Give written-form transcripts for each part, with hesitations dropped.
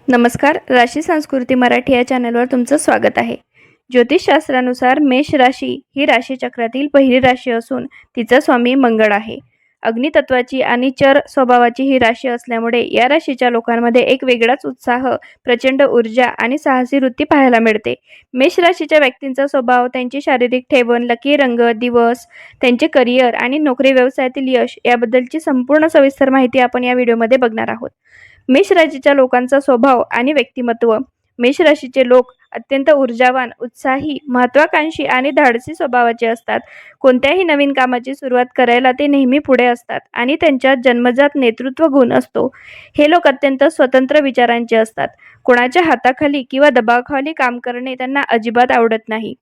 नमस्कार. राशी संस्कृती मराठी या चॅनलवर तुमचं स्वागत आहे. ज्योतिषशास्त्रानुसार मेष राशी ही राशीचक्रातील पहिली राशी असून तिचा स्वामी मंगळ आहे. अग्नितत्वाची आणि चर स्वभावाची ही राशी असल्यामुळे या राशीच्या लोकांमध्ये एक वेगळाच उत्साह, प्रचंड ऊर्जा आणि साहसी वृत्ती पाहायला मिळते. मेष राशीच्या व्यक्तींचा स्वभाव, त्यांची शारीरिक ठेवण, लकी रंग, दिवस, त्यांचे करिअर आणि नोकरी व्यवसायातील यश याबद्दलची संपूर्ण सविस्तर माहिती आपण या व्हिडिओमध्ये बघणार आहोत. मेष राशीच्या लोकांचा स्वभाव आणि व्यक्तिमत्व. मेष राशीचे लोक अत्यंत ऊर्जावान, उत्साही, महत्त्वाकांक्षी आणि धाडसी स्वभावाचे असतात. कोणत्याही नवीन कामाची सुरुवात करायला ते नेहमी पुढे असतात आणि त्यांच्यात जन्मजात नेतृत्व गुण असतो. हे लोक अत्यंत स्वतंत्र विचारांचे असतात. कोणाच्या हाताखाली किंवा दबावाखाली काम करणे त्यांना अजिबात आवडत नाही.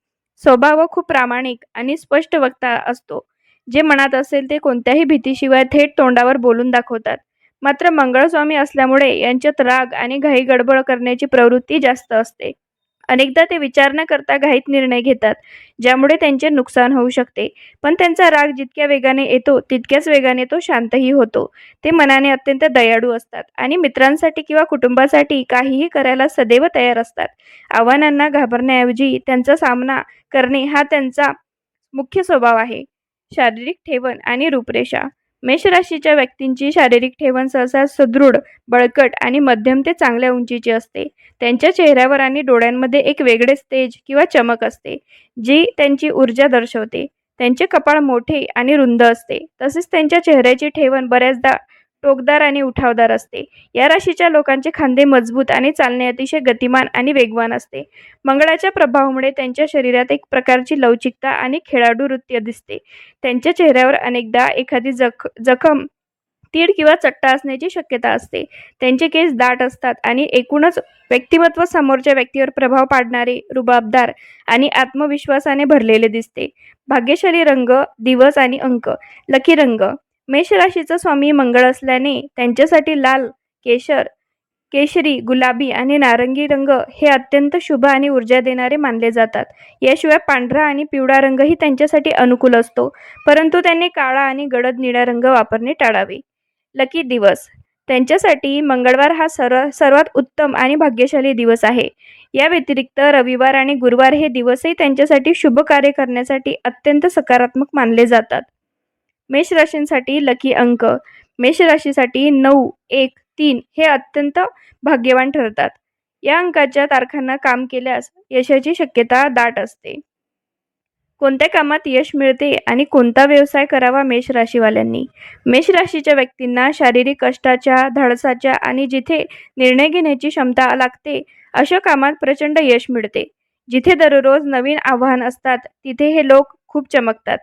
स्वभाव खूप प्रामाणिक आणि स्पष्ट वक्ता असतो. जे मनात असेल ते कोणत्याही भीतीशिवाय थेट तोंडावर बोलून दाखवतात. मात्र मंगळस्वामी असल्यामुळे यांच्यात राग आणि घाई गडबड करण्याची प्रवृत्ती जास्त असते. अनेकदा ते विचार न करता घाईत निर्णय घेतात, ज्यामुळे त्यांचे नुकसान होऊ शकते. पण त्यांचा राग जितक्या वेगाने येतो तितक्याच वेगाने तो शांतही होतो. ते मनाने अत्यंत दयाळू असतात आणि मित्रांसाठी किंवा कुटुंबासाठी काहीही करायला सदैव तयार असतात. आव्हानांना घाबरण्याऐवजी त्यांचा सामना करणे हा त्यांचा मुख्य स्वभाव आहे. शारीरिक ठेवण आणि रूपरेषा. मेष राशीच्या व्यक्तींची शारीरिक ठेवण सहसा सुदृढ, बळकट आणि मध्यम ते चांगल्या उंचीची असते. त्यांच्या चेहऱ्यावर आणि डोळ्यांमध्ये एक वेगळेच तेज किंवा चमक असते, जी त्यांची ऊर्जा दर्शवते. त्यांचे कपाळ मोठे आणि रुंद असते, तसेच त्यांच्या चेहऱ्याची ठेवण बऱ्याचदा टोकदार आणि उठावदार असते. या राशीच्या लोकांचे खांदे मजबूत आणि चालणे अतिशय गतिमान आणि वेगवान असते. मंगळाच्या प्रभावामुळे त्यांच्या शरीरात एक प्रकारची लवचिकता आणि खेळाडू वृत्ती दिसते. त्यांच्या चेहऱ्यावर अनेकदा एखादी जखम, तीड किंवा चट्टा असण्याची शक्यता असते. त्यांचे केस दाट असतात आणि एकूणच व्यक्तिमत्व समोरच्या व्यक्तीवर प्रभाव पाडणारे, रुबाबदार आणि आत्मविश्वासाने भरलेले दिसते. भाग्यशाली रंग, दिवस आणि अंक. लकी रंग. मेष राशीचा स्वामी मंगळ असल्याने त्यांच्यासाठी लाल, केशरी, गुलाबी आणि नारंगी रंग हे अत्यंत शुभ आणि ऊर्जा देणारे मानले जातात. याशिवाय पांढरा आणि पिवळा रंगही त्यांच्यासाठी अनुकूल असतो, परंतु त्यांनी काळा आणि गडद निळा रंग वापरणे टाळावे. लकी दिवस. त्यांच्यासाठी मंगळवार हा सर्वात उत्तम आणि भाग्यशाली दिवस आहे. या व्यतिरिक्त रविवार आणि गुरुवार हे दिवसही त्यांच्यासाठी शुभ कार्य करण्यासाठी अत्यंत सकारात्मक मानले जातात. मेष राशींसाठी लकी अंक. मेष राशीसाठी 9, 1, 3 हे अत्यंत भाग्यवान ठरतात. या अंकाच्या तारखांना काम केल्यास यशाची शक्यता दाट असते. कोणत्या कामात यश मिळते आणि कोणता व्यवसाय करावा मेष राशीवाल्यांनी. मेष राशीच्या व्यक्तींना शारीरिक कष्टाच्या, धाडसाच्या आणि जिथे निर्णय घेण्याची क्षमता लागते अशा कामात प्रचंड यश मिळते. जिथे दररोज नवीन आव्हान असतात तिथे हे लोक खूप चमकतात.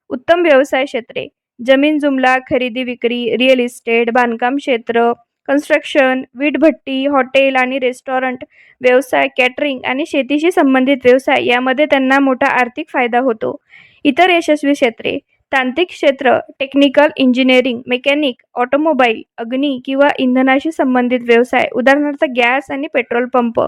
उत्तम व्यवसाय क्षेत्रे. जमीन जुमला, खरेदी विक्री, रिअल इस्टेट, बांधकाम क्षेत्र, कन्स्ट्रक्शन, वीटभट्टी, हॉटेल आणि रेस्टॉरंट व्यवसाय, कॅटरिंग आणि शेतीशी संबंधित व्यवसाय यामध्ये त्यांना मोठा आर्थिक फायदा होतो. इतर यशस्वी क्षेत्रे. तांत्रिक क्षेत्र, टेक्निकल, इंजिनिअरिंग, मेकॅनिक, ऑटोमोबाईल, अग्नी किंवा इंधनाशी संबंधित व्यवसाय, उदाहरणार्थ गॅस आणि पेट्रोल पंप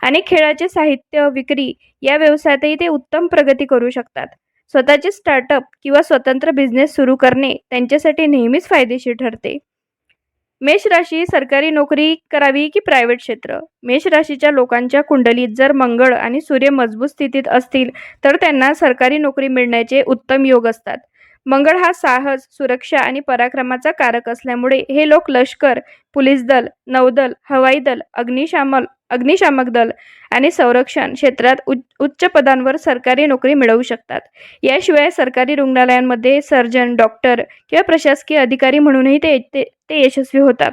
आणि खेळाचे साहित्य विक्री या व्यवसायातही ते उत्तम प्रगती करू शकतात. स्वतःचे स्टार्टअप किंवा स्वतंत्र बिझनेस सुरू करणे त्यांच्यासाठी नेहमीच फायदेशीर ठरते. मेष राशी सरकारी नोकरी करावी की प्रायव्हेट क्षेत्र. मेष राशीच्या लोकांच्या कुंडलीत जर मंगळ आणि सूर्य मजबूत स्थितीत असतील तर त्यांना सरकारी नोकरी मिळण्याचे उत्तम योग असतात. मंगळ हा साहस, सुरक्षा आणि पराक्रमाचा कारक असल्यामुळे हे लोक लष्कर, पोलीस दल, नौदल, हवाई दल, अग्निशामक दल आणि संरक्षण क्षेत्रात उच्च पदांवर सरकारी नोकरी मिळवू शकतात. याशिवाय सरकारी रुग्णालयांमध्ये सर्जन, डॉक्टर किंवा प्रशासकीय अधिकारी म्हणूनही ते यशस्वी होतात.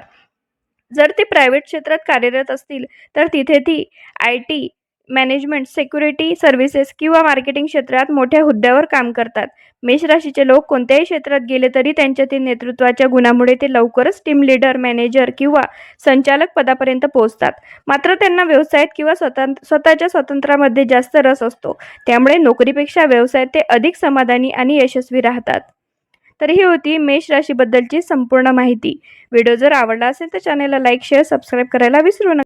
जर ते प्रायव्हेट क्षेत्रात कार्यरत असतील तर तिथे ती IT, मॅनेजमेंट, सिक्युरिटी सर्व्हिसेस किंवा मार्केटिंग क्षेत्रात मोठ्या हुद्द्यावर काम करतात. मेष राशीचे लोक कोणत्याही क्षेत्रात गेले तरी त्यांच्यातील नेतृत्वाच्या गुणामुळे ते लवकरच टीम लीडर, मॅनेजर किंवा संचालक पदापर्यंत पोहोचतात. मात्र त्यांना व्यवसायात किंवा स्वतःच्या स्वातंत्र्यामध्ये जास्त रस असतो, त्यामुळे नोकरीपेक्षा व्यवसायात ते अधिक समाधानी आणि यशस्वी राहतात. तर ही होती मेष राशीबद्दलची संपूर्ण माहिती. व्हिडिओ जर आवडला असेल तर चॅनलला लाईक, शेअर, सबस्क्राईब करायला विसरू नका.